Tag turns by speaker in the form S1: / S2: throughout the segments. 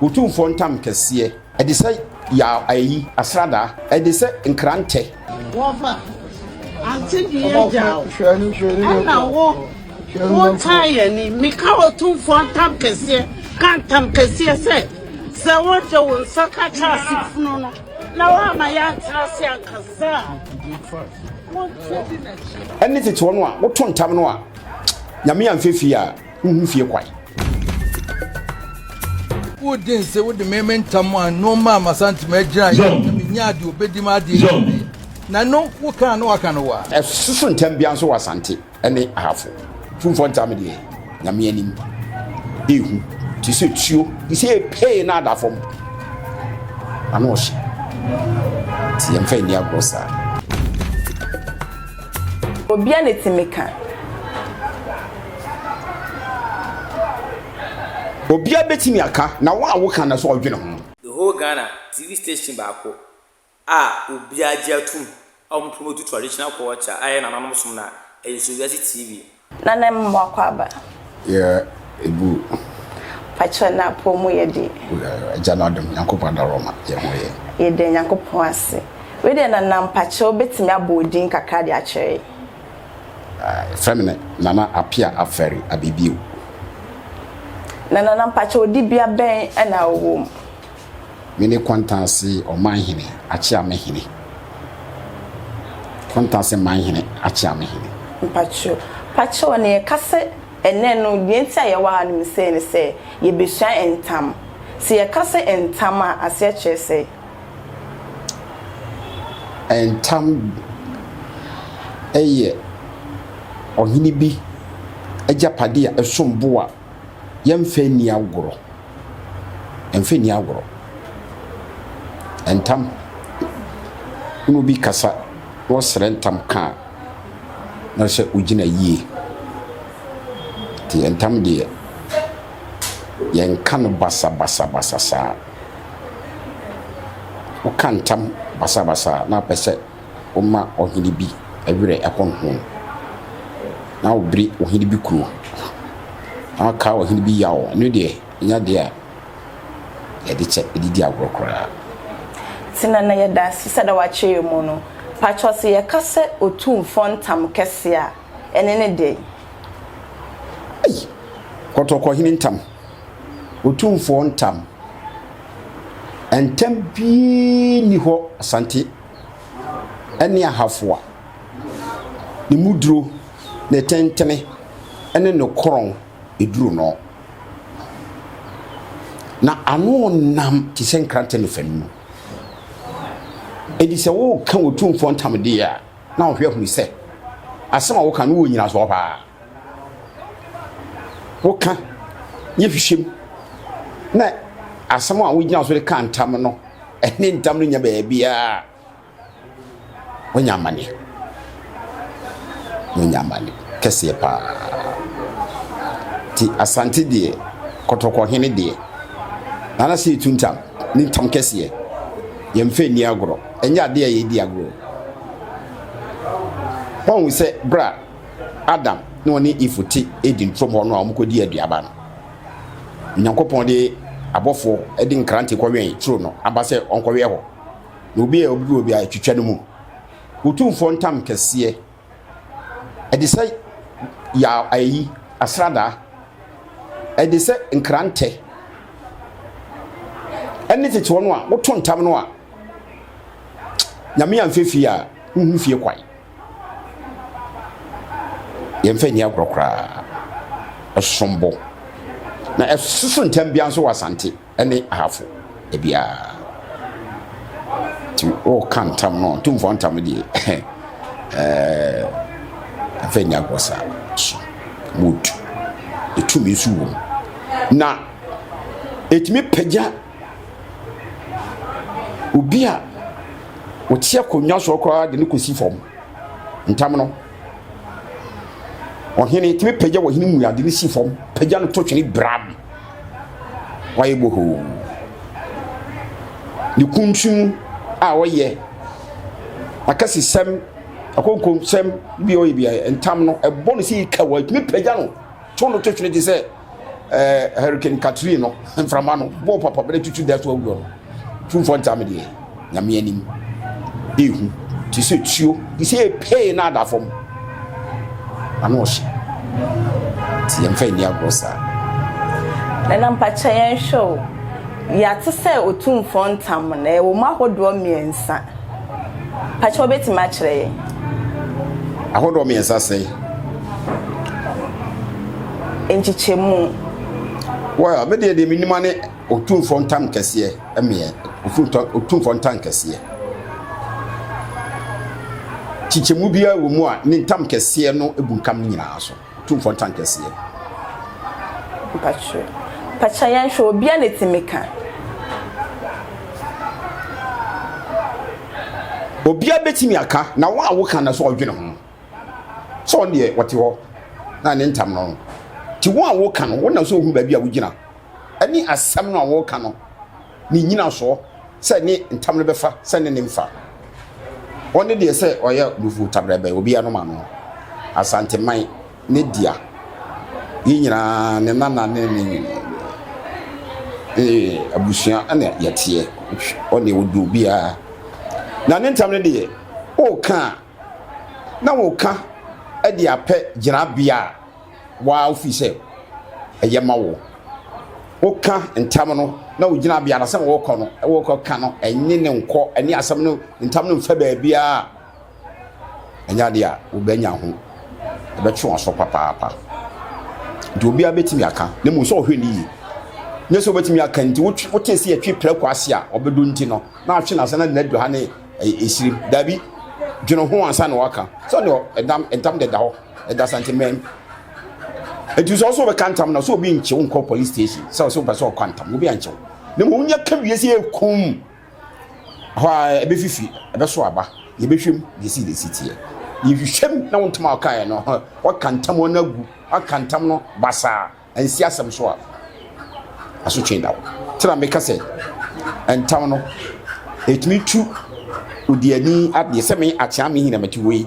S1: Utumfo ntam kese e de say ya ayi asrada e de say nkrante
S2: wofa anti die jaw ana wo taye ni mika utumfo ntam kese kan tam kese se wo je won saka cha sifunu no na wa ma ya trase ankasa
S1: eni tete wono a wo to ntam no a nyame amfefi a nhufie kwai
S3: Would say with the momentum one, no mamma santi major, Yadu, Bedimadi. No, who can no can wa.
S1: A susun tembian so was anti, any half. From one time a day, Yamianim. You, to suit you, you say pay another from. I know she. Tiamfania Bossa.
S4: Obianeti meka.
S1: Obia betimi aka na wa woka na so odwene ho.
S5: The whole Ghana TV station baako obia agiatum promote traditional culture na nanom som na SuroWiase TV
S4: Na nem wakwaba.
S1: Yeah, ebu
S4: Pacho na pomu yedi.
S1: Jana dum Yankopon da Roma ye ho ye.
S4: Ye de Yankopon ase. We de na nam pacho betimi abodin kakra de akere.
S1: Feminine Nana Appiah Aferi Ababio.
S4: Na pacho di bia ben na wo.
S1: Mini Kuntanase ManHene AkyeameHene. Kuntanase ManHene AkyeameHene.
S4: Pacho ne kase ene no dienti aye wa no se ne se ye besua entam. Se ye kase entam a ase kire se.
S1: Entam eye ohini bi ajapade a esombo a yemfe ni agoro. Emfe ni agoro. Entam unu bi kasa wo sere entam ka na se ugina yie ti entam de yen kan basa sa o kantam basa na pese o ma ohini bi awire ekonho na obri ohini bi kuro aka ohini bi yawo no de nya de a yedi che edidi agoro kora
S4: Tina na yeda sisa da wache mu no pacho se ye kase otumfo ntam kese a ene ne de
S1: ai kotoko hini ntam otumfo ntam entam bi ni ho asante ene ahafo a ni mudro ne tentene ene no koron eduru no na anu nam ti senkrante no fanu edi se wo kan otumfo ntam de ya na wo hwe hu se asema wo kan wo nyina so pa wo kan ye hwehwem na asema wo nyina so de kan ntam no ene ntam no nya ba bia wo nya mane kese pa ti asante de kotoko hene de na se tuntam ni ntam kese yemfe ni agoro enya de ye di agoro pon se bra Adam no ni ifuti edin from ho no amukodi aduaba no Nyankopon de abofo edi nkrante kwwen tro no abase onkwe ho na obi a twetwa no mu utumfo ntam kese edi say ya ayi asrada edi say nkrante eni tete wono a wo to ntam no a nyame amfefi a nhufie kwai yemfe ni akrokra asombo na esusu ntam bia so wasante ene ahafo ebia ti o kantam no tumfo ntam die afa ni agosa so mood etumi su wo na etimi pagya obi a wotia konwa so kwa de ne kosi fom ntam no ohene timi pagya wo hene mu ade ne si fom pagya no to twene bram waye boho ni kuntum a woye akasi sem akonkom sem bi oye bi ntam no ebo no si ka wo timi pagya no to no to twene de se Hurricane Katrina from Mano, Bo Papa, but to that will go. 2 for time, dear. Yamianim. You, to suit you, you say pay another from. I know she. I'm fine, Yagosa.
S4: And I'm Pachayan show. Ya to say o 2 for time, and I will mark what draw me and son. Pacho bet match. I
S1: hold on me as I say.
S4: In Chichemu.
S1: Well, but the minimum or 2 for time cassia, a mere, or 2 for time cassia. Chichemubia will more, Nintam cassia no ebun coming in also. 2 for time cassia.
S4: Pacho. Pachayan show be an etimeka.
S1: Obia betimi aka na wa woka na so odwene ho so ne what you na ne ntam no ti wa woka no wona so hu ba bia wogina ani asam no woka no ni nyina so se ne ntam no befa se ne mfa wonde de se oya lufu tabrebe obia no ma no asante man ne dia yi nyina ne nana ne abusia ana yatie one wodu bia na nentam ne de o ka na wo ka e de apɛ gyina bia wa ofise eye ma wo o ka ntam no na wo gyina bia na se wo kɔ no e wo kɔ ka no enye ne nkɔ eni asɛm no ntam no mfa ba bia enya de a wo banya ho e be twe so papa do bia betimi aka ne mu so hwe ni nyeso betimi aka nti wo tesi atwi prekwase a obedo nti no na ahwe na sana na do ha ne esiri dabi dweno ho ansa na waka so no entam de da ho da sentiment it is also be kantam na so obi nche wo police station so be so kwantam obi anche ne mo nya ka wiese ekum ha ebe fifi ebe so aba ye be hwem de si de city ye hwem na wontam aka no wa kantam wona gu akantam no basa ansi asem so a aso twenda tira me ka se entam no etimi tu Udiani at the semi AkyeameHene metiwe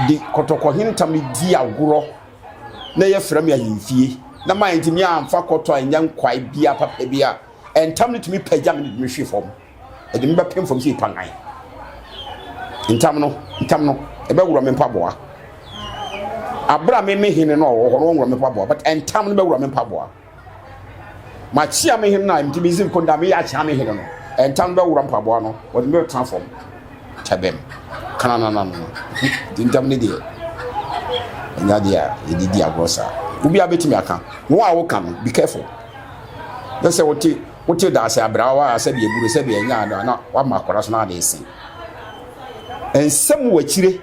S1: di kotoko hintam di agoro na ye frame ya yimfie na ma ntimi amfa koto anya nkwai bia papa bia entam no tumi pagya me me hwe fom e de me be pem fom si pangan entam no e be wuro me mpaboa abra me hene no wo wuro me mpaboa but entam no be wuro me mpaboa ma AkyeameHene na ntimi zin konda me AkyeameHene no entam be wuro mpaboa no wo de me transform tabem kana na dintam ne de nya dia edidi agrosa ubi abetimi aka wo a wo kan be careful na se wote da ase abrawa ase bi eburu se bi nya na wa makora so na de ese ensem wachire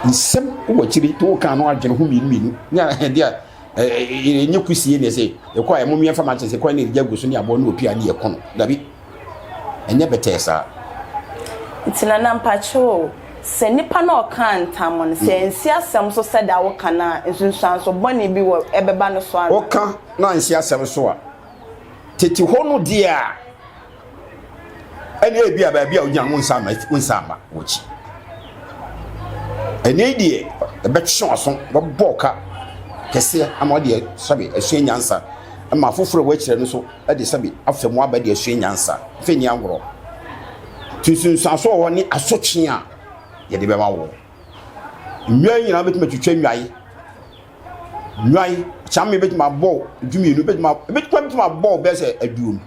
S1: nsem wachire to kan no adwene ho minu nya dia enye kusie ne se e kwa emo mie fama se kwa ne jagu so ne abo na opia ne yekono dabi enye betesa
S4: itina na mpacho se nipa na okantam no se ensi asem so se da wo kana nsunsuan so bone bi wo ebeba no so ana oka
S1: na ensi asem so a teti ho no dia ene ebi aba bia onya wonsama wochi ene die ebetwe so boboka kese amode sabe asue nyansa ama foforo wachire no so ade sabe afemu aba de asue nyansa feni agoro tusunsanso woni asotwe a ye de bema wo nwai nyina betima twetwa nwai chame betima bo dwumi no betima bo be se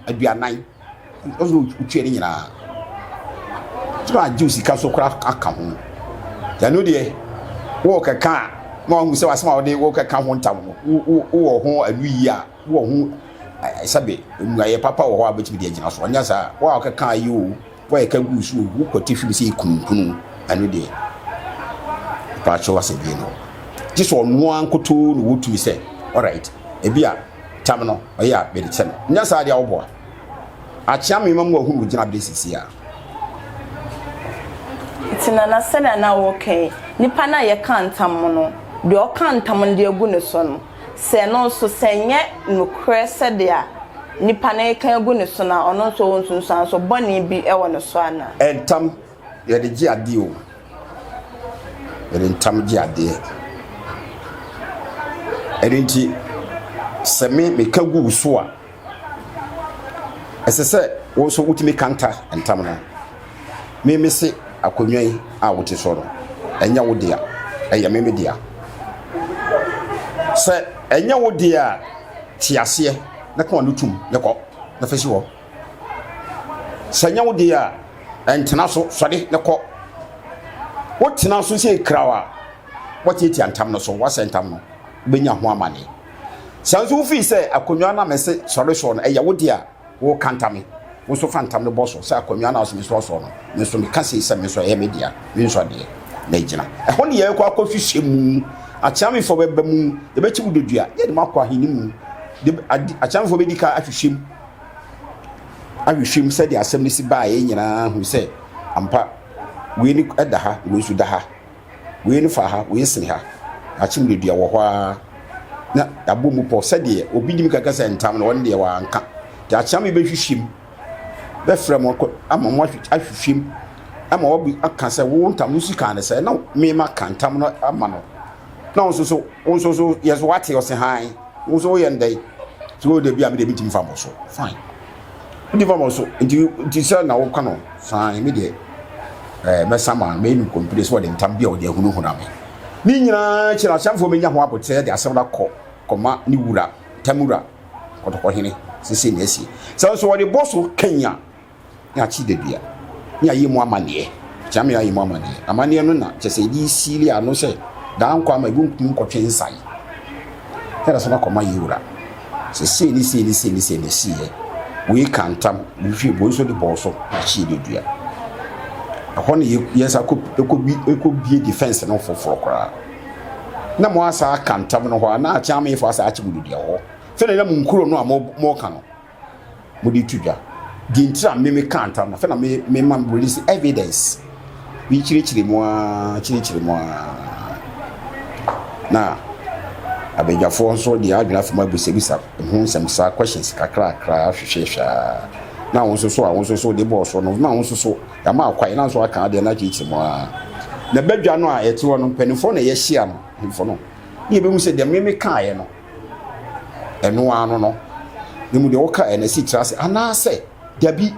S1: aduanan ozo utwe ni nyina tuma juice ka so kra aka ho ya no de wo kaka ma hu se wasema wo de wo kaka ho ntam wo ho aduyi a wo ho sabe nwai papa wo ho abetimi de agina so nya sa wo kaka yi o why can go so who could if you see kunkunu and de pacho was a no this one one ko to no to say all right e bia tam no o ya be de che nya sa dia wo bo AkyeameHene mamu hu gina be sisi a
S4: itina na sena na wo kai nipa na ye kantam no de o kantam de agu ne so no se no so senye no krese de a nipa na kan agu ne so na ono so wonsunsan so bone bi e wo ne so ana
S1: entam ye de gi ade o ye de entam gi ade Erinti se me ka gu so a esese wo so wutimi kanta entam no me se akonwan a wote so no enya wo dia eya me dia se enya wo dia tiase na ka no tum ne ko na fesi wo se enya wo dia entena so sode ne ko wo tena so se krawa wote ti antam no so wase entam no benya ho amane sanso fi se akonwa na me se sore so no eya wo dia wo kantame wo so fantam no boso se akonwa na so me so no me so me kase se me so e media me so de na gina e ho ne ye kwa akofihye mu achame fo beba mu e be chibu dodua ye de makwa hini mu de achame fo be dika ahwehwem se de asem ne si ba ye nyina hu se ampa we ni eda ha we su da ha we ni fa ha we sene ha achime dodua wo ho na abomu po se de obi dim kaka se ntam no won de wa anka de achame be hwehwem be frem ama mo ahwehwem ama obi aka se wo ntam su kan se na me ma kantam no ama no na onso yes what you say hi onso ye ndai so de bia me de bitim fam so fine ndi fam so ndi say na wo kano fine me de me sama me nu complete so de ntam bia o de hunu huna me ni nyina kira chamfo me nya ho abote de asem da koma ni wura tamura kotoko hene sisi na esi so wo de boso kenya ya chi de bia ni ayi mu amane chame ayi mu amane no na chese di sili ano se dan kwa ma bunkum kwotwe nsai era so na koma yiwura se se ni we kantam we bo so de boso chi de dua ahon yes akobie defense no for kra na mo asa kantam no ho na chame fo asa achi budua ho fe na mu nkuro no a mo ka no mo di tudwa di ntra me kantam na fe na me man release evidence we chiri mo na abejafo nso de adwena fama busebisa hu nsɛmsa questions kakra hwehwehwa na wonso so de boss no na wonso so ya ma akwai na so aka de na chichi mo na badwa no a yete wo no panifo na ye hia no himfo no ye be mu se de me kae no eno ano no ne mu de wo kae na si trase ana se dabi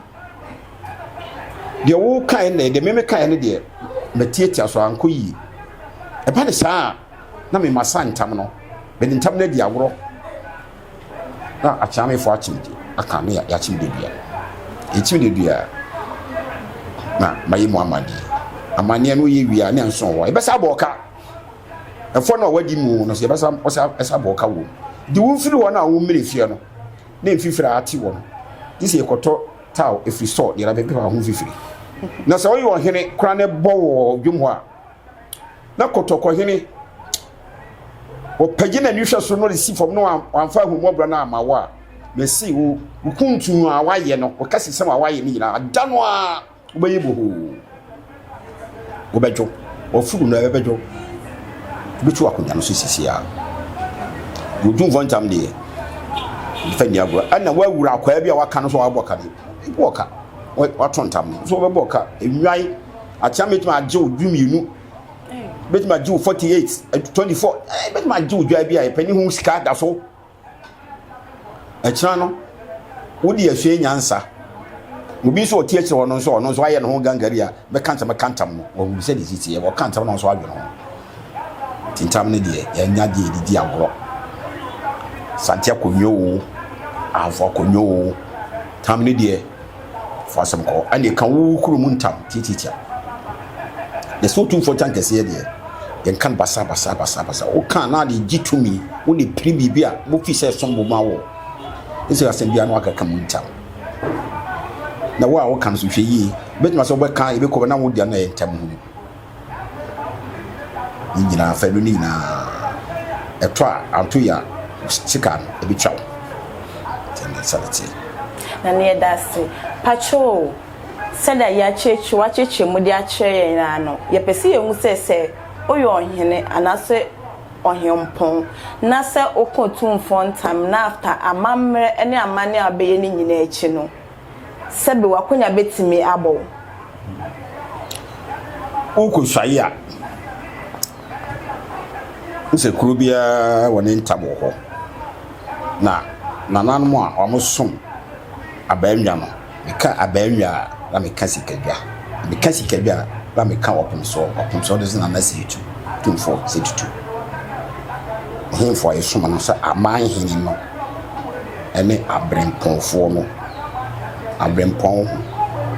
S1: de wo kae na de me kae no de matietia so anko yi e ba ne saa na me masantam no be ntam na di awro na achame fo achimdi aka me ya chimde bia echimde bia na mayi mu amane no ye wia ne nso wo e be sa boka e fo na wadi mu no se e be sa boka wo di wo firi wo na wo mmiri fie no na mfifira ati wo no di se ekoto taw efri so de ra be ho fifiri na se wo yo hene kura ne bo wo dwum ho a na kotoko hene o pagina nihwe so no resi fom no amfa ahumobra na amawa me si wo kuntu a waye no o kasi sem a waye ni nyina ada no a obeyibo ho obejo o furu no ebejo bitu akonya no sisi a godun vontam de fani agro ana wawura akwa bia waka no so waboka de boka watontam so obeboka enwai achametima agye oduminu bet ma ju 48 24 bet ma ju dwa bia e pani hu sika da so e kira no wodi ahwe nyansa obi so otie kire wono so aye no ho gangari a be kantam no wo hu se de titi e wo kantam no so adwo no tintam ne de ya nya de di agoro santia konyo afo konyo tam ne de fo asem ko ane kan wu kuru muntam titi the so too for tankese de yen kan basa o kan na de gitumi wo ne pribi bia mo fi se sombo ma wo ese asem bia no aka kamuntam na wo a wo kan so hwe yi betima so be kan e be ko na wo dia na yentam hu ni nyina fa no ni na eto a anto ya chikan e bi chaw tende salati
S4: na ne dase pacho sada ya chechi wa chechi mu dia kire na no ye pese ye hu se oyo hene anase ohempon na se okontumfo ntam na after amamre ene amane abeye ni nyina echi no sebe wakonya betimi abo
S1: uko swaya nse kuro bia woni ntabo ho na nanan mo a omosom abaanwa no meka abaanwa na meka sikadwa na meka opemsuo de na nasi etu tumfo setutu hemfo yesom no sa amanhene no ene abremponfo no abrempon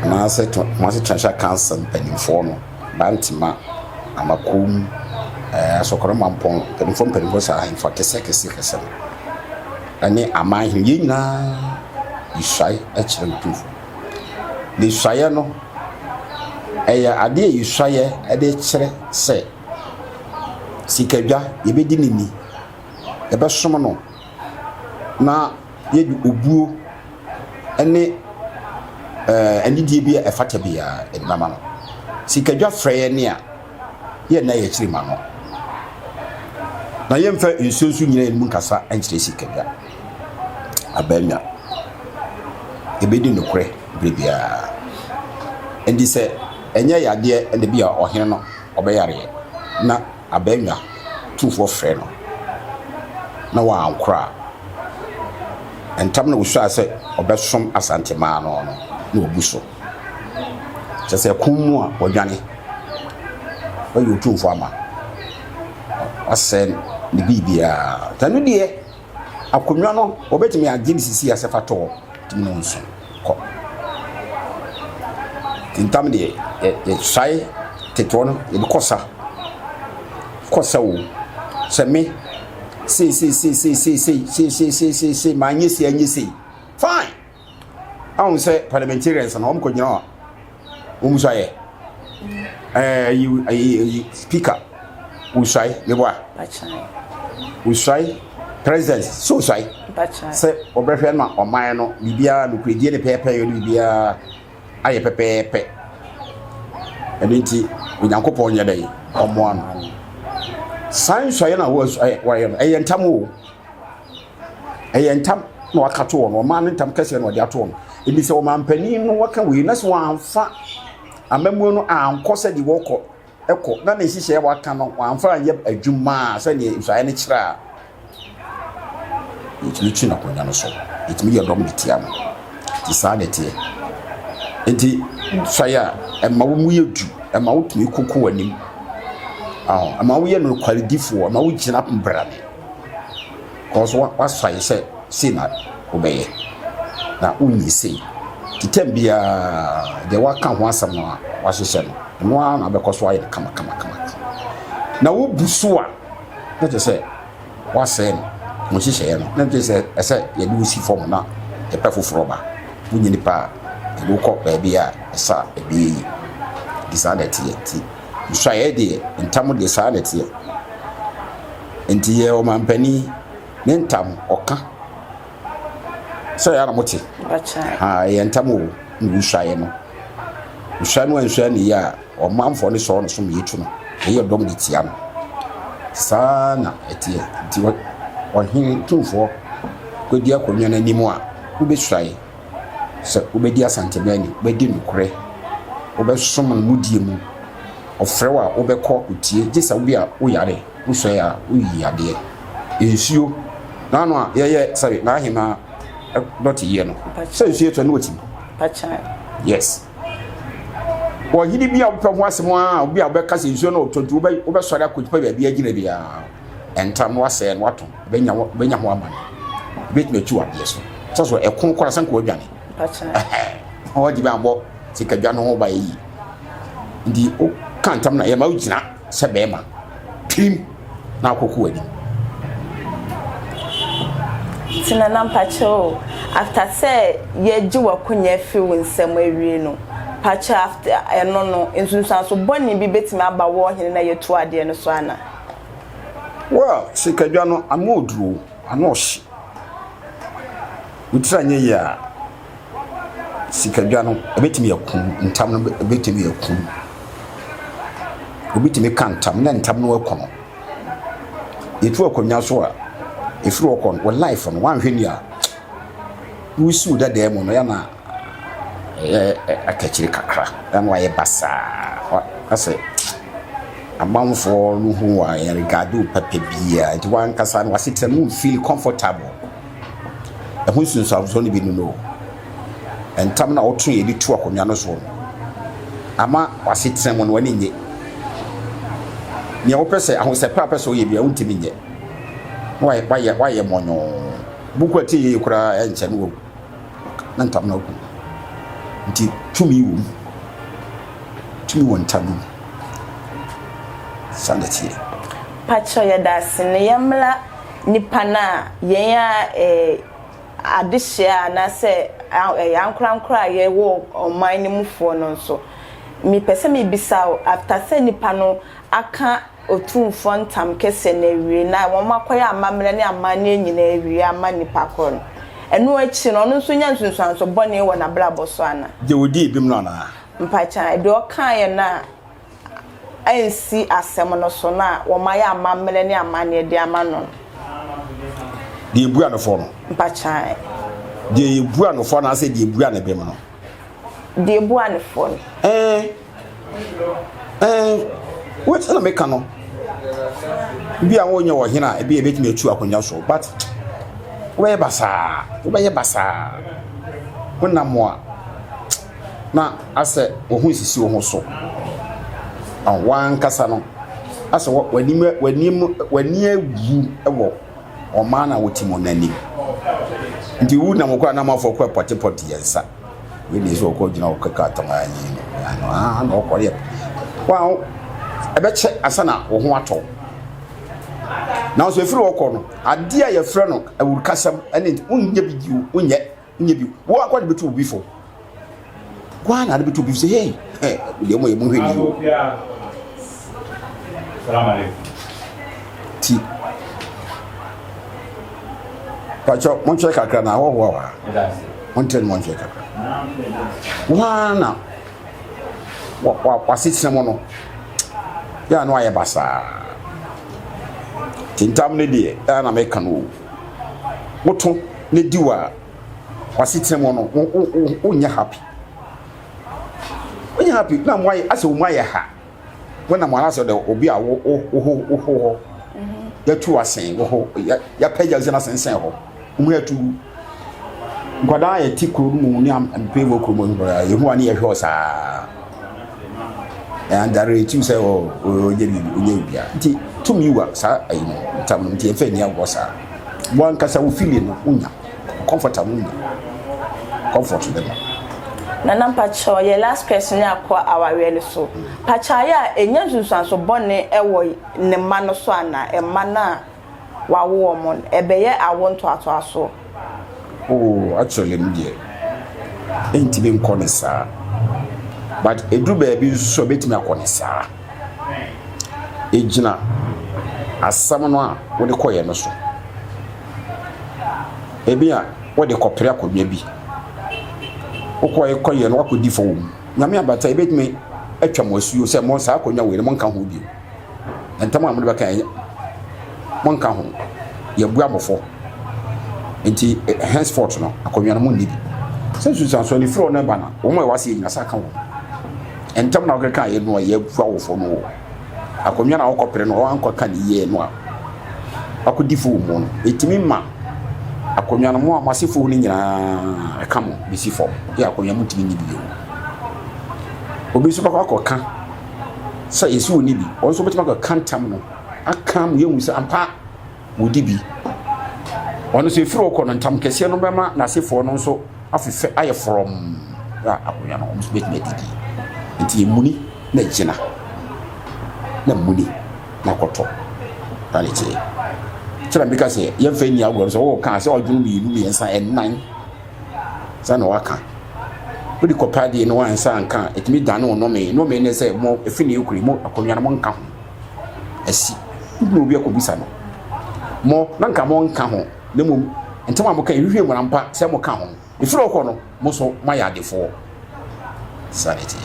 S1: na se to ma se transha cancer panimfo no bantima amakum asokoro mampon panimfo sa hemfo kese ane amanhene yina isai echire tumfo de isai no eya ade isai ade chire se sikadwa yebedi nini ebe som no na yedu obuo ene anidie bia efata bia edimama no sikadwa freye ne a ye na ye chiri ma no na ye mfa nsunsu nyina enu nkasa anchire sikadwa abaanwa ebedi nokure brebia endi se enye yade ende bia ohene no obeyare na abaanwa tufo frɛ no na wa ankora entam na wohwa sɛ obesom asantema no na obuso sɛ kumu a odwane oyo tufo ama asen ne bibia tanu die akonwa no obetimi agye sisi asefato timi no nso kɔ tintam de sai tetwo no ye kosa wo sɛ me see manyesi fine I say parliamentarians and home konyina umusaye you speaker usai meboa usai president so usai say obrehwe na oman no bibia no kredie ne pepe yo bibia aye pepe edinti onyankopon nya dai omo ano science aye na was aye ntam no wakato no man ntam kase no de ato no ebi se o man panin no waka we na so amfa amamu no ankose di woko eko na na hihye waka no amfa anye adwuma se ne isaye ne kira itimi na konya no so itimi ye dom ditia no ti sa de tie enti saya emawo mu yedu emawo tumi kokko wanim emawo ye no kwalidifo emawo gina mbrane cause what say sina obeye na unyi sei kitembia de waka ho asam no wahyehyɛ no na bekoso ayi kama na wo buso a na je sɛ wasɛ no mo hyehyɛ no na je sɛ ɛsɛ ye du si form na e pa foforo ba unyi nipa e wo kɔ ba bia ɛsa e bi disanity ti hwɛ de ntam de sanity enti ye o mampani ne ntam ɔka so ya na moti ye ntamo nwuhwaye no nwuhwa ne ya o manfo ne so no so metu no ye dom de tia no sana etie ti o hin tumfo kodi akonwa na nimu a ubehwaye so ubedi asantemani ubedi nukure ubesom no mudie mu ofrewa ubekọ utie gisa ubi a uyare usọ ya uyi ade ensuo na no a ye sorry na ahima not here no so you to know it yes wo yidi bia opɛ ho asɛm a obi a obɛka sɛ nsuo no otonto obɛsɔre akɔtipa bia bia gina bia entam no asɛ no ato benya ho aman betmetu ade so ɛkon kora sanko adwane o di ba bɔ sikadwa no ho ba yi ndi o kantam na ye ma ugina sɛ bɛma pim na akɔkɔ ani
S4: tina nampacho after say ye ji wakonya fi winsem awie no pacha after eno no nsunsan so boni bi betimi aba wo hene na yetu ade no so ana
S1: well sikadwa no amodru anohye utranye ya sikadwa no ebetimi yakun ntam no ebetimi yakun obetimi kantam na ntam no akono yetu akonya so a ifru okon wo life no wan hwani a wusu da dem no ya na akachiri kakra dan wa ye basa ase amanfo no hu wa regado papa bia nti wan kasa no wasetem feel comfortable ehun sunso so ne bi no entam na otu ye di tu akonya no so ama wasetem no wani nye ne opese ahosepa pese oye bia untimi nye why monyo buku ati ye kura enche no na ntam na oku nti tumi won tamu sanity
S4: pacho ya dasine yamla nipa na yen adehia na se yankra ye wo oman ni mufo no so mi pese mi bisa after se nipa no aka otumfo ntam kese na ewie na wo makoya amamre ne amane nyina ewie ama nipa kon enu achi no no so nya nsunsuan so bone wo na brabo so ana
S1: je odi bim no na
S4: mpacha de o kan ye na ansi asem no so na wo maya amamre ne amane de amano
S1: de ebu anofo no
S4: mpacha
S1: de ebu anofo na ase de ebu anebem no
S4: de ebu anofo
S1: what na make no bia wonye wo hina e bia betimi atu akonya so but we basa wona mo na ase wo hu sisi wo ho so wan kasa no ase wani awu ewo o ma na wotimo nanim ndi wu na mokwa na mafo kwa potipoti yensa we ni so ko gina o kaka tamanyi no no ko ye wow ebeche asana wo ho ato na so efiri woko no ade a ye frɛ no awurukasam ene unye bi unye bi wo akwa de betu obi fo kwa na de betu obi say hey le mo ye mo hwedi yo
S6: salam alaykum
S1: ti pacho mon che kakra na wo wa mon ten mon che kakra wana wa sitse mo no ya no aye basa tintam ne die na meka no woto ne diwa wasitse mo no unya happy na mo aye ase mo aye ha wona mo ana so de obi a wo ya tu asen wo ya pagya zena sensen ho mo ya tu nkwada ya tikuru mu ni ampewo ko mo ngora ye hu ani ye hwo sa and there is say onye bia nti tumi wa sa ayi tam nti efe ni agwo sa wan kasa wo feel no unya comfortable unya comfort dem
S4: na nampacho ye last question akwa awawele so pacha ya enya sunsan so bone ewo ne ma no so ana e ma na wawo mo ebeye awonto ato aso
S1: actually me enti be nkonesa but edu baby so betimi akonesa ejina asam no a wo de koye no so ebia wo de kopere akodwa bi koye no akodi fo wo nyame abata ebetimi atwam asuo se mo sa akonya we mo nka ho bi entam amode baka mo nka ho ye bu amofo enti henceforth no akonwa no mo nibi sensu sanso ni fro na bana wo mo wase nyina saka wo entam na okeka ye no ye fu awofo no akonwa na okopere no anko ka ni ye no akodi fo mo no etimi ma akonwa no mo amasefo ni nyina eka mo bisifo ya akonwa mutimi ni bi obi so bakwa sa yesu oni bi onso betima ka kantam no aka mo yehu se ampa wodi bi ono se firo ko no ntam kese no bema na sefo no nso afefe aye from ya akonya no omo bet medidi nti emuni na jina na muni na koto tale che tira mbika se ye mfa ni agwo so wo kan se odwunu bi nu yensa ennan sana waka odi kopadi no wansa nka etimi dan no no me ne se mo efini ekuri mo akonya no nka ho asi no bi akobisa no mo na nka mo nka ho na mo ntama mo ka ehwe mo rampa se mo ka ho ifiro ko no mo so mayadefo sanity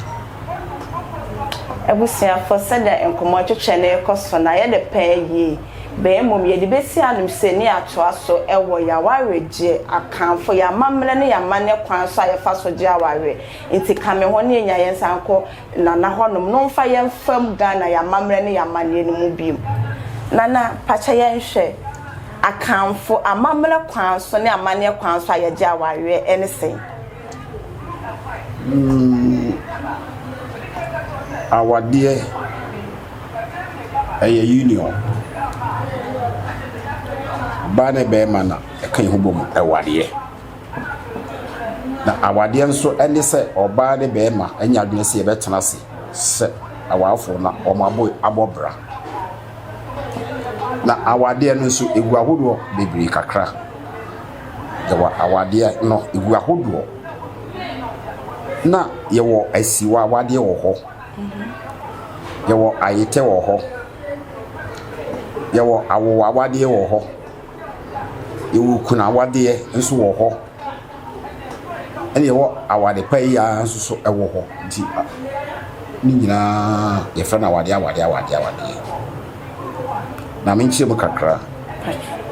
S4: ebusia for said enkomo twetwe na ekoso na ye de pay yi be mom ye de besi anum seni atoa so ewo ya waregye akanfo ya mamre ne ya mane kwan so ayefa so gye aware enti kame ho ne nya yensanko nana honom no mfa yemfam Ghana ya mamre ne ya mane ne mu biem nana pacha yenhwe akanfo amamre kwan so ne amane kwan so ayegye aware anything
S1: awade union bane be mana kan ho bom awade na awade nso ene se oba ne be ma anya adwene se be tena se awafo na omabo abobra na awade no nso egu ahodo bebre kakra yawa awade no egu ahodo na yewo asiwa awade wo ho yewo ayete wo ho yewo awo awade wo ho yewo kuna awade nso wo ho ene yewo awade pai ya nso so ewo ho nti ni nyina ye fa na awade na menchie mu kakra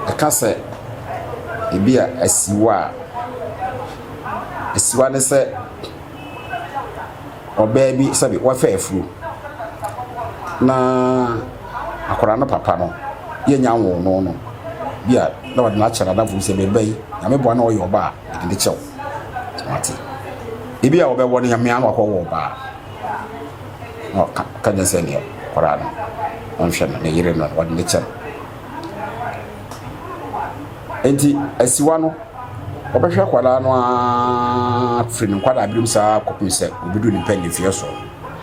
S1: aka se ebia asiwa ne se oba bi sabi wa fa afuru na akora no papa no ye nya wo no bia na wad na chara na fu se be bai na me bo na oyo ba de chew ati ebia oba wo no me an akọ wo ba no ka je se ne akora no on hwe na yire no wad de chew enti asiwa no obehwe kwala no a frin kwala birum sa kopin se obidu ni pen fie so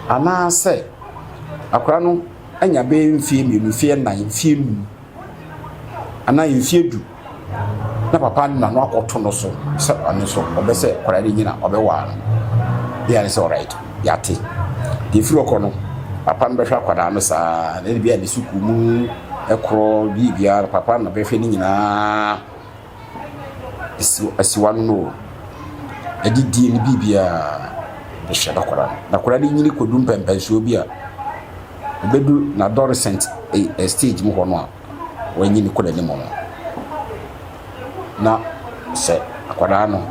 S1: ana se akora no anya be mfie mienu fie nan fie nu ana mfie du na papa na no akoto no so se ane so obese kwala de nyina obewa no dia ne so right yate de firi okono papa no behwe kwala no sa na bia ne suku mu ekro bibia papa na behwe ni nyina asiwa no edidi ni bibia be shada kwala na kwala de nyini kodum pempenso bia obedu na adolescent stage mu hono a wanyini kwala ni mo na se akwala no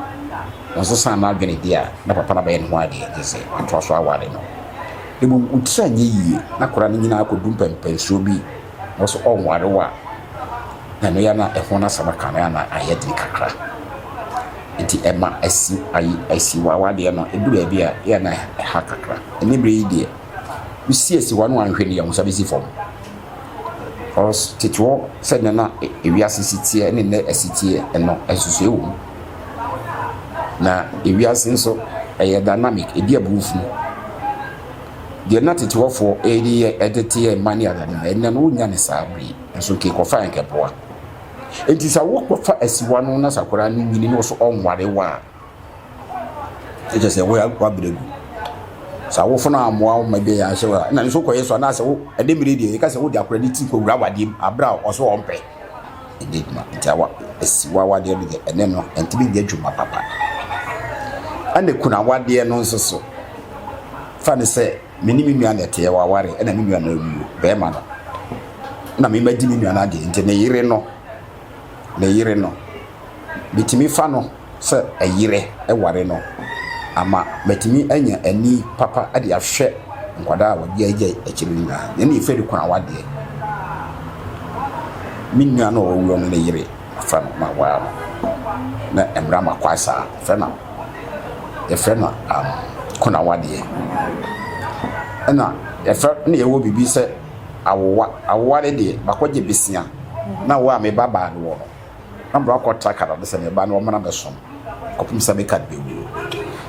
S1: wonso san na adwene dia na papa na baye no ade se atwa so aware no ebu utira nye yie na kwala ni nyina kodum pempenso bi woso onware wa na no ya na ehona samaka na ya na ayedi kakra enti ema asi wawade no eduru bia ya na ha kakra enibre ide usi asi wanu anhwe ne yamusa bisi fom os titwo said na ewiase sitie ne na asitie eno asusu ewu na ewiase nso eye dynamic edi abufu de na titwo fo edi edete mani ada na enne no nya ne sabri nso ke ko fa nke boa enti sa wo fa asiwa no na sakora no nyini no so onware wa eje se wo ya kwa bregu sa wo fo na amoa ma be ya hyewa na nso ko yeso na se wo edemire die e ka se wo de akora ni ti ko wura wade abra o so ompe edi ma ntawa asiwa wade no de ene no enti bi de adwuma papa ane kuna wade no nso so fa ne se menimi nua na te wa ware ena mi nua na wu be ma no na me madi mi nua na de enti ne yire no bitimi fa no se ayire ware no ama betimi anya ani papa ade ahwe nkwada wadi agye akiri na ne ifedi kuna wade minua no wo no ne yire fa no ma wa na emra makwasa fa na kuna wade na efa ne yewo bibi se awware de bakwaje besia na wa me baba no no ambra ko takara de se me ba no mana besom kopim se me kad bewu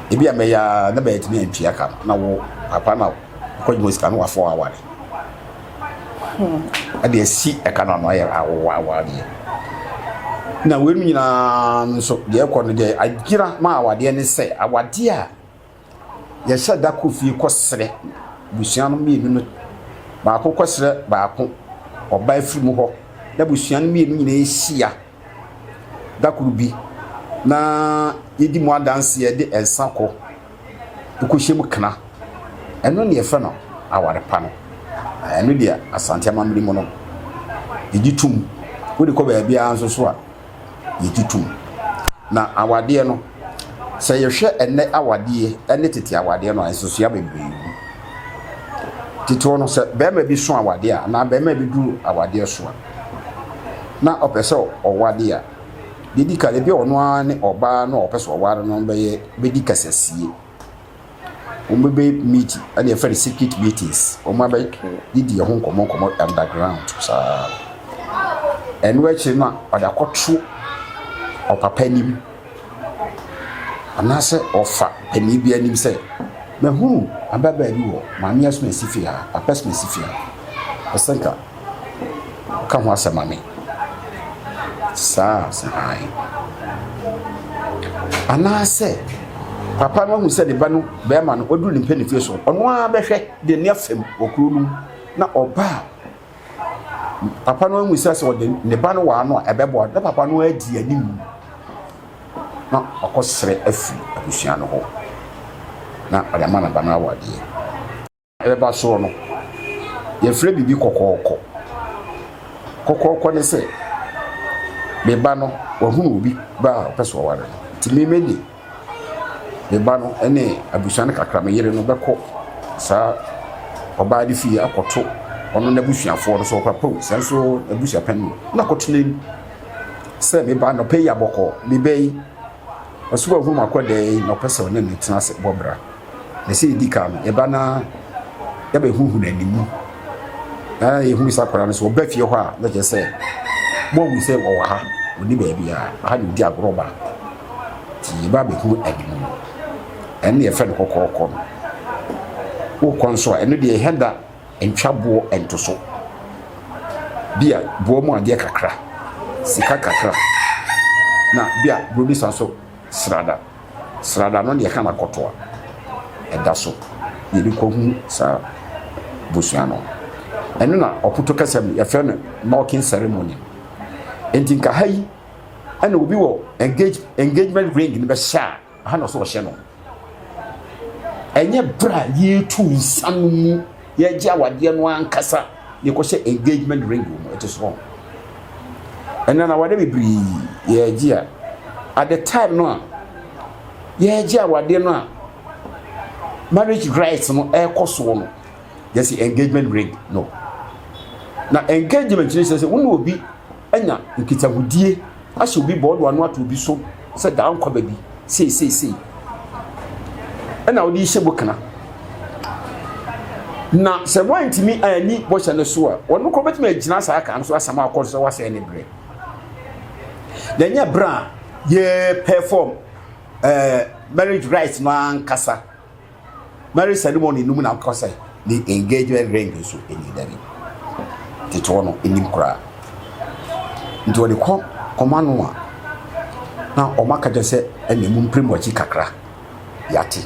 S1: ebi ameya na ba etimi antwia ka na wo papa na kwaje mosika no wa fo aware ade asi eka no ya aware na wenu nyina nso de ekọ no de agira ma awade ne se awade a ya shada kofi kosere busuan mienu no ba ko kosere ba ko oba afiri mu ho na busuan mienu nyina ehia dakuru bi na yedi mu adanse ye de ensako dukohyem kana eno ne yefa no aware pa no eno dia asante amamri mu no Yitum. Wode ko ba bia nso so a yitum. Na awade no sɛ yɛhwɛ enne awade enne tete awade no nso so ya bebree. Tito no sɛ bɛrima bi so awade a na bɛrima bi duru awade so a na opɛsɛ ɔwade a dedi kale bi ɔno a ne ɔbaa no opɛsɛ ɔware no bɛyɛ bedi kasasie be meet and very secret meetings be didi ho nkomo underground sa and we chi na oda kotro opapa nim anase ofa pani bi anim se mehu ababa bi wo maami asme sifia apesme sifia asanka ka ho asema me sa ai anase papa no hu se de ba no be ma no oduru ni mpani fie so ono a behwe de ne afem okuru nu na oba papa no hu se se de ne ba no wa no ebebo da papa no adi anim na akosere afi abusua no ho na ade ma na ba na awade ebeba so no ye fre bibi kokoko ne se be ba no wa hu obi ba peso ware ti memedi beba no ene abusuan kakra me yere no beko sa oba de fi akoto ono na busuafo no so kwapo senso abusua pen na kotene se beba no pay aboko bebei osuwa hu makode no pese one ne tena se bobra na se dika no eba na ya be huhu na nimu na ye hu sakora no so oba fie ho a na je se mo wu se wo ha oni ba bia ha ni di agoroba ti ba be hu adimu ene ye fene kokoko wo konso ene de henda entwabo entoso bia bo mu ade kakra sika kakra na bia producer so srada no de kana kotoa eda so ye bi ko hu sa busuano ene na oputo kasam ye fene marking ceremony entinka hai ene obi wo engagement ring ni be sha ha no so hye no enye bra ye tu nsanu ye gya wade no ankasa ye ko hye engagement ring mo it is wrong ena na wade bibri ye gya at the time no ye gya wade no a marriage rights no e koso no yes engagement ring no na engagement ni say wonu obi anya nkitahudie ahye obi board wano ato obi so say da anko ba bi sei ena odi hye bokana na se wantimi ani bohye ne so a wono ko betima agina sa aka so asama akọ so wase ne bre na nya bra ye perform marriage rights no ankasa marriage ceremony no mu na akọ say the engagement ring so eni dabi tito no enim kra nti woni ko komano a na o maka je se eni mu mprimochi kakra yati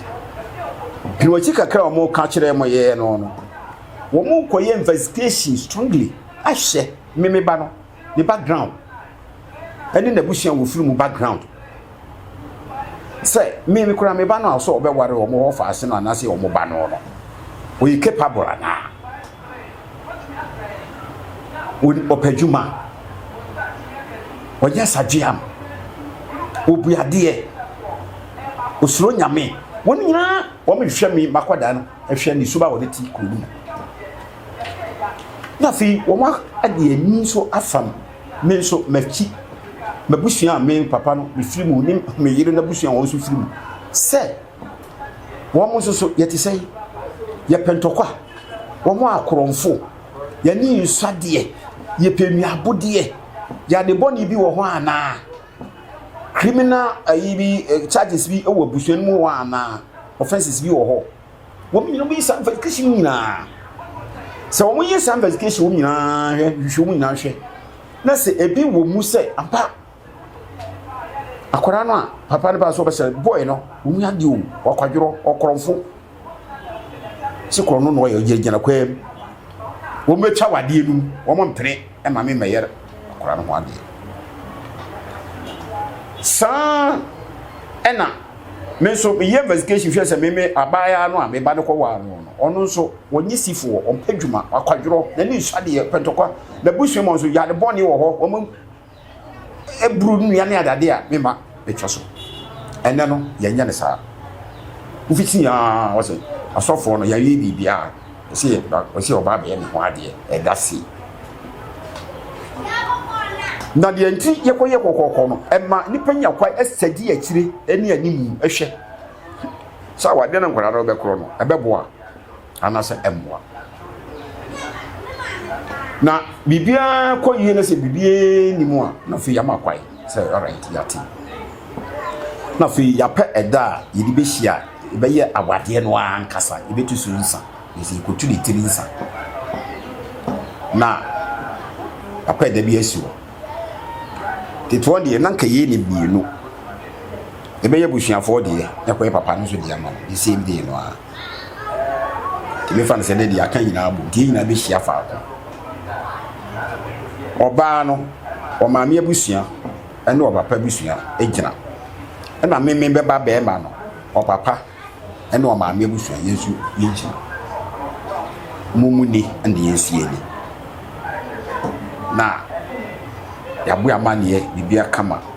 S1: primochi kakra o mo ka kire mo ye no wo mo koye investigation strongly ahye meme ba no the background eni na busuan wo firi mu background say meme kura me ba no so obeware o mo fa ase no anase o mo ba no no o yi capable na o opejuma o ya sajiam obuade osuro nyame won nyina wo me hwɛ me makoda no hwɛ ni suba wo de ti kuru na fi wo ma ade ani so afam me so machi mabusuan me papa no me firi mu ni me yire na busuan wo so firi mu se wo mo so yeti sei ye pentokwa wo mo akoromfo ye ni nsade ye pemi abode ya de boni bi wo ho ana criminal ayibi charges bi ewo busuan mu wo ana offenses bi wo ho wo mi no bi sa investigation nyina se wo mo ye sa investigation wo nyina hwe wo nyina hwe na se ebi wo mu se ampa akwara no a papa ne ba so be se boy no wo mu ade o wakwadworo okoromfo sikoro no no ye gyina kwam wo metwa wade enu wo mo mpene e ma me meyer akwara no ho ade sa ena me so ye investigation hwe se me abaya no a me ba de ko wa no ono nso wonye sifo ompadwuma akwadworo na ni nsade pentokwa na busua mo nso yade bone wo ho wo ebru nua ne adade a mema betwa so ene no yenya ne saa ufiti ya wase asofo no yaye bibia se oba be ne ho ade edasi na de nti yekoye kokoko no ema nipa nya kwa esadi akire eni animu ehwe sa wade na nkwara ro be kro no ebeboa anase emmoa na bibia koyie na se bibie ni mu a na fi ya makwai se alright yati na fi ya pe eda yidi be hia be ye awade no ankasa ibetu su nsa yesi kotu de tiri nsa na apa eda bi asiwo titwo de na nka ye ni bienu ebe ye busuafo de yakwa papa no so de ama the same day no a me fan se de aka nyina abu die nyina be hia fa ko oba no o maame abusua ene o papa busua egina ena me be ba be ma no o papa ene o maame abusua yesu yeji mumuni ande yesie ni na yabu amane bibia kama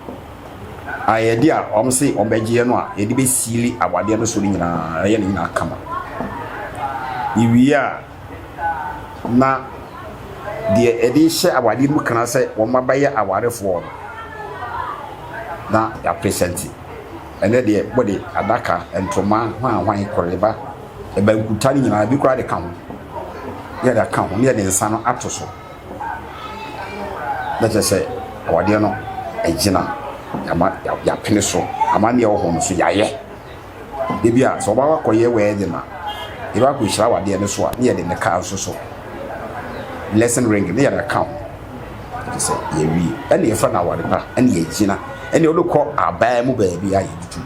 S1: ayedi a omse ombegie no a yedi be sili awade no so nyina ye nyina kama iwia na de edishe awade mu kana se wo mabaye awarefo na ya presenti ene de body adaka entoma hwan koreba e ba nkutani nyina bi kura de ka ho ye da ka ho ne de nsa no atoso na je se awade no ejina ya pene so amane ya ho no so yaye de bia so ba wakoye we de na e ba ko hira wade ne so a ne de ne ka so lesson ring ne ya ka ho de se ye wi ene ye fa na wade pa ene ye jina ene odukọ abai mu ba bi ayi dutu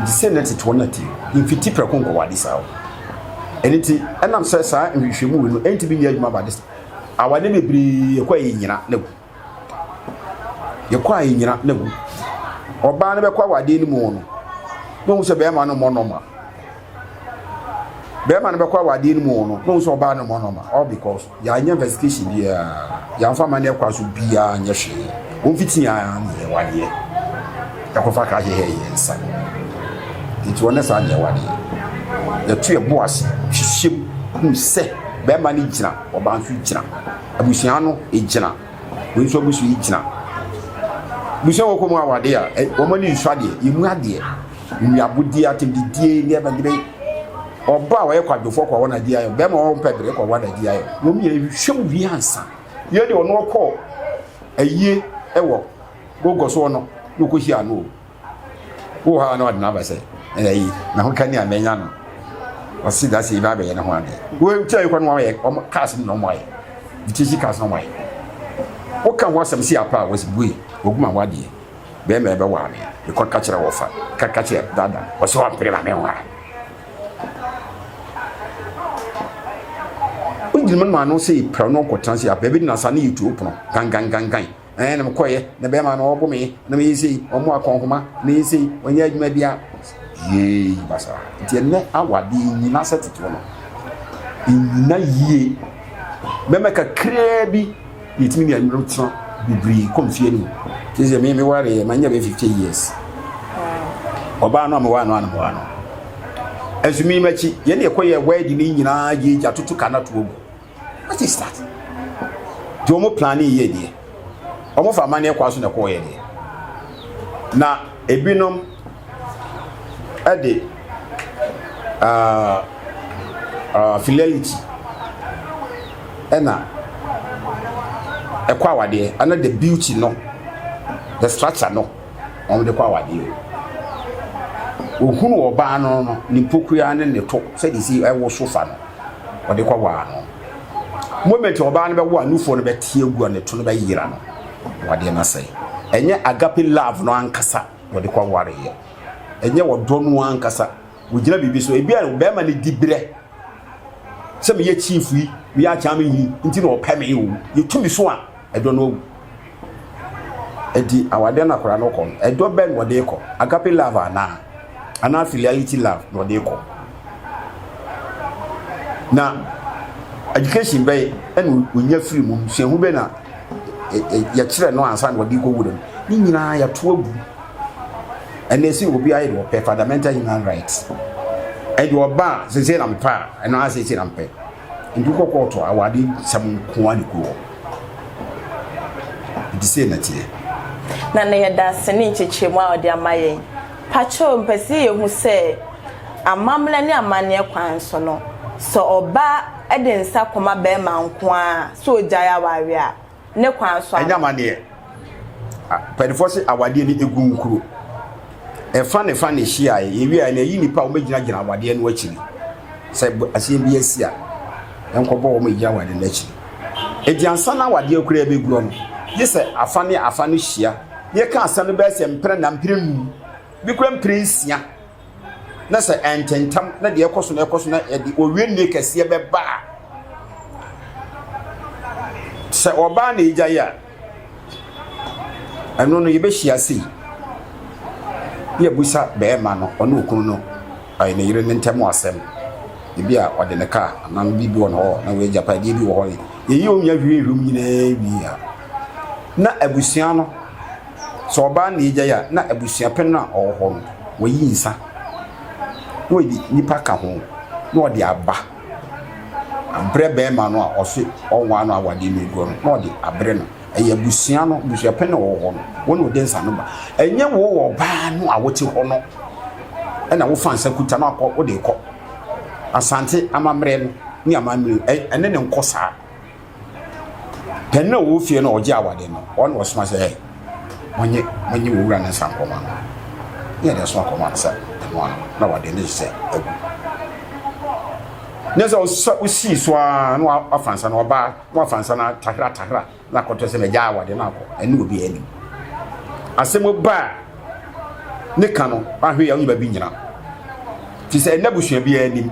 S1: the senate to one ati infiti prekonko wade sawo ene ti enam se sa nhwehwemu we no enti bi nya adwuma ba de awade bebri ye kwa ye nyina na yekwa yinyina nagu oba ne bekwa wade ni mu no no so be ma no monoma be ma ne bekwa wade ni mu no no so oba no monoma all because ya anya investigation bia ya fa ma ne kwa so bia anya hwe o fiti ya ne wade ya ko fa ka je he yensa it wona sa ne wade ya tu e boas hwehwem se be ma ne gina oba nso gina abusia no e gina wo so busu gina buso wo ko mu awade a wo mani nswade imu ade mu abudi atendidie ne ba de oba wo ye kwadofo kwa wona di ayo be ma wo mpebere kwa wona di ayo wo mi ye hwem wi ansa ye de ono ko ayie ewo gogo so no no ko hia no wo ha na na ba se ayi na ho kan ni amenya no o si da si ba be ye na ho ade wo tell ko no wa ye o cars no mo ye ditishi cars no mo ye o kan wa sam si apa was bui oguma wade be me be wa me e ko ka kire wo fa ka kire dada o so wa pere na me wa undin man no say pra no ko transi apa be na sa na youtube no gangan na me koye na be ma no obo me na me yisi o mo akonkoma na yisi onya adwuma bia ye basa ti ne awade ni na setito no na ye be me ka krebi yitimi mi anuru tro bibri komfie ni tise me ware manya be 50 years oba no me wa no asumi machi ye ne koye wadi ni nyina ye ja tutu kana to ogu what is that do mo plan ye die omo fa mane kwa so ne koye die na ebinom ade fidelity ena ekwa wade ana the beauty no the structure no on the kwa wade ohunu oba no ni pokuya ne ne to se di si ewo sofa no ode kwa wa no moment oba no be wo anufo no be tie gu ne to no be yira no wade na sai enye agape love no ankasa ode kwa ware ye enye wodo no ankasa wogina bibi so ebi an be ma ne dibre se me ye chief yi we a chama yi nti no opeme yi ye tumi so a edo no edi awade na kora no kon edo ben wode ko agape love ana fidelity love no de ko na education bay and when you're free mum she hu be na ya kire no ansa na wodi ko wudo ni nyina ya to agu and they say obi ayi do pe fundamental human rights and you ba say na mpa and na say na mpa ndu ko ko to awade sam ko ani ko di say na tie
S4: na na ya da sene nchechemu a odi amaye pacho mpesi ye hu se amamle ne amane kwan so no so oba edensa koma be ma nko a so jaya ware a ne kwan so
S1: anya mane pedifo se awade ni egu nkuro e fa ne hia ye wi a na yi nipa o magina gina awade no akiri se asem bi asia enkobo o magina awade no akiri e di ansa na awade akura be guro no yese afa ne hia ye ka asa no be se mpre na mpre nu bi kura mpre nsia na se ententam na de ekoso na de owie ne kase be ba se oba na ija ya eno no ye be hia sei ye busa be ma no ono okunu no ai ne yire ntem asem bi a ode ne ka na bi wono na we japa di bi wo ho ye yi o nya hwiehwum nyina bi a na abusua no so oba na ija ya na abusua pen na oho no wo yi nsa no di nipa ka ho no de aba abre be ma no a oso onwa no awade no ego no de abre no eye abusua no busua pen na oho no wono de nsa no ba enye wo ba no a wote ho no na wo fansa kuta no akọ wo de kọ asante amamre no ni amamre ene ne nkosa penna wo fie no oje awade no won wo soma se monye wo wura na sankoma no ye de so akoma sa na wade ne se agu neza usi so no afansa no ba no afansa na tahra na koto se meja awade na akọ ene obi ani asemo ba ne kano ahwe ya onyiba bi nyina ti se ena busua bi anim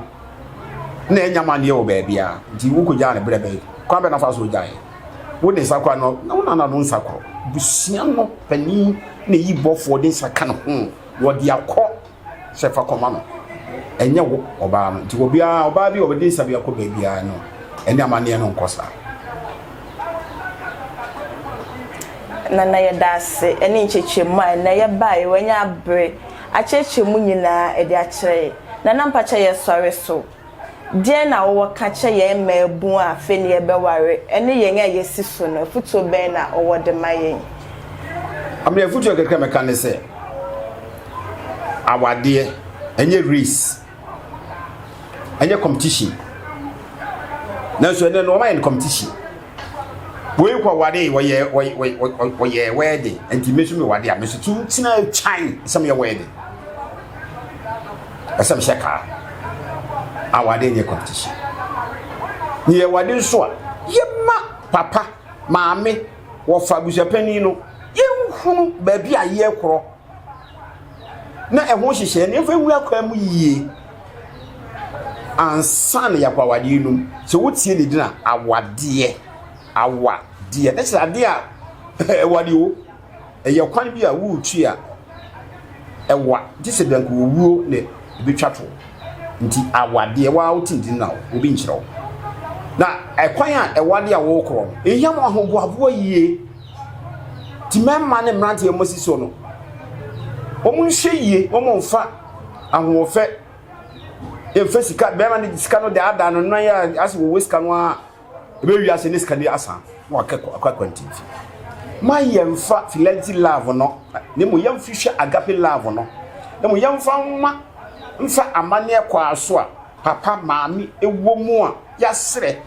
S1: na enyama ne wo ba bia nti wo ko ja ne brebe kwa be na fa so jae wo ne sakwa no na no nsakro busua no pani ne yi bofo de nsaka no ho wo de akọ se fa koma no enye wo oba no nti oba bi obedi sabi akọ ba bia no ene amane no nkosa na
S4: ya dase ene nchechemu a na ya bai wanya abre achechemu nyina ede akire na mpacha ye sori so die na wo kache ye mebu a fe ne ye beware ene ye nya ye siso no futo ben na owo de mayen amre futo keke meka ne se awade enye race enye competition na so ene no mayen competition we kwa wade we wedding enti mesu me wade a mesu tu tina chan some your wedding asem sheka awade nye competition ni wade so a yema papa maame wo fa busuapani no yehunu ba bia ye kro na ehwo hihye ne fa wu akwa mu yie ansan ya kwa wade no so wotie ne dina awade awa die na sira de a ewade wo eye kwan bi a wu tu a ewa dise danko wuo ne betwato nti awade wa utindi na obi nkyerɛw na ekwan a ewade a wo kro eham ahoboabo yie ti memma ne mrante emosiso no omun hwe yie omun fa ahofe efesika bema ne sika no de ada no na ya ase wo sika no a SuroWiase ne skani asa wa akwa kwantinfi ma yemfa fidelity love no ne mo yemfi hwe agape love no ne mo yemfa mfa amane kwa aso a papa maami ewo mu a yasre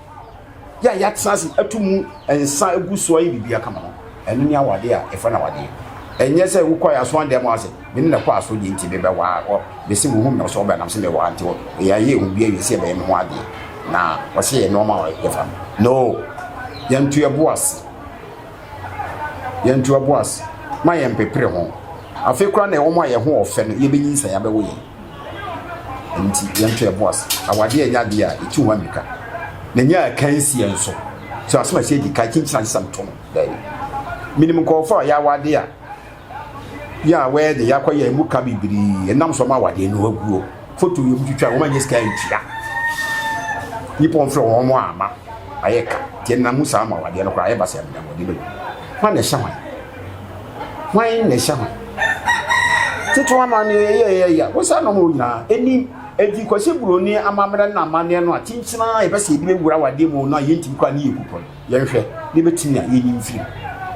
S4: ya tsansi atumu ensa eguso ayi bibia kama no enu ni awade a efa na wade enye se wo kwa aso ande mo ase me ne kwa aso ji nti be wa be se wo hum na so be na se be wa anti wo ya ye hu bia wi se be me ho ade na wase ye normal efa no yantu eboas ma yempepre ho afekura na ewo ma ye ho ofe no ye benyinsa ya be wo ye nti yantu eboas awade enya de a etu ho amika na nya kansi enso so asema se di ka kinchina samto no dai minimum ko fa ya awade a ya we de ya kwa ya emuka bibiri enam so ma awade no aguo foto ye mutwitwa wo ma nye ska ntia
S1: nipa on from omo ama ayeka tie na musa ama wade no kra ayeba se am wade be ma na hya hwan na hya hwan tito ama ne ye wo sa no mo nyina eni edi kwase buroni amamra na amane no atinchina e be se edi be wura wade mo no yenti kwa ne yekupo ye hwɛ ne betimi a ye ni mfiri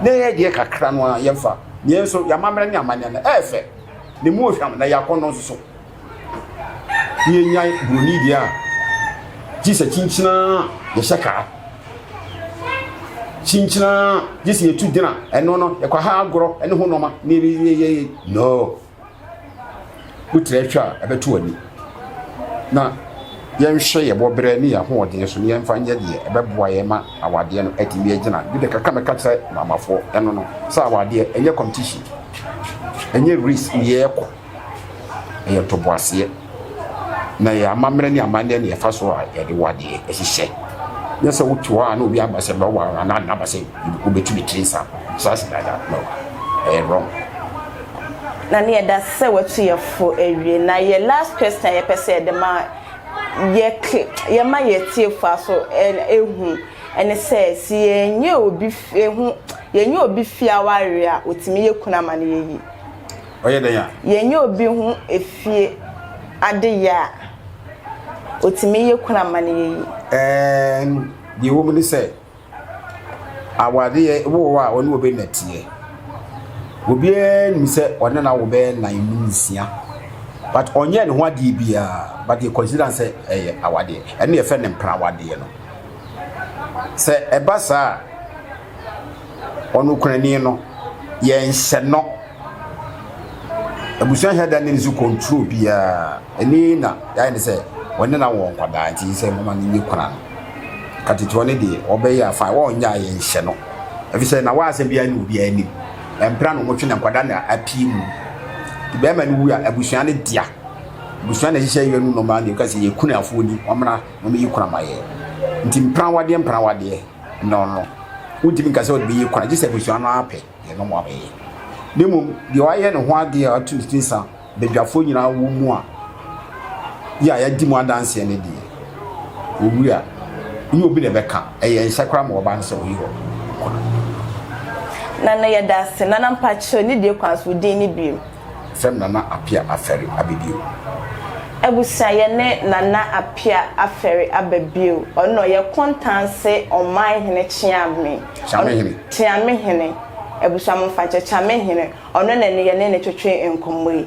S1: na ye de kakra no a ye fa ne so ya mamra ne amane na efe ne mu ohwam na yakɔ so ye nyai buroni dia jisa chinchina ye shaka chinchina jisa ye tu dina eno no ye kwa ha agoro ene ho noma ne ye no utretwa abetu ani na ye nhwe ye bobre ne ya ho ode so ne ye mfa nya de ebeboa ye ma awade no atimi agina bi de kaka meka kire mamafo eno no sa awade enye competition enye risk ye ekɔ eye to boase na ya amamre ne amande ne fa so a ye de wade ehihye yesa wutu a na obi abase ba wa na na abase obetu bitrinsa so say that no wrong
S4: na ne da se watu ye fo ewie na ye last question ye pese de ma ye ma ye tie fa so ehu ene se si enye obi ehu yenye obi fia ware a otimi ye kuna ma ne yi
S1: oye den ya
S4: yenye obi hu efie ade ya otimi ye kuna ma ne yi
S1: the woman say awade ye wo wa oni obi natie obi ni say ona na wo be na nsia but onye ne ho ade bia but you consider say awade ene ye fe ne mpra awade no say ebasa onu kunani no ye nhye no abusuan heda ne nzu control bia eni na ya ne say wone na wo nkwada nti say mama ni kuna no katito ne de obeya fa wo nya ye nhye no efi say na wa asem bia ni obi ani empra no motwe na nkwada na apie mu be ma ni wu ya abusuan ne dia abusuan na hye ye nu no ma de ka say ye kuna afo ni omra no me kuna maye nti mpra wade no udimi ka say obi ye kuna je say abusuan no ape ye no mo abe nemu de wa ye ne ho ade a tu tinsa bedwafo nyina wo mu a ya di mu adanse ne die owu a ni obi ne beka eye nsakra ma oba nse oyi ho
S4: na ye da se na mpa cho ni die kwanso din ni bi
S1: fem na Appiah Aferi Ababio
S4: ebusa ye ne nana Appiah Aferi Ababio ono ye Kuntanase ManHene AkyeameHene ebusa mo fa AkyeameHene ono na ne ye ne twetwe enkomwe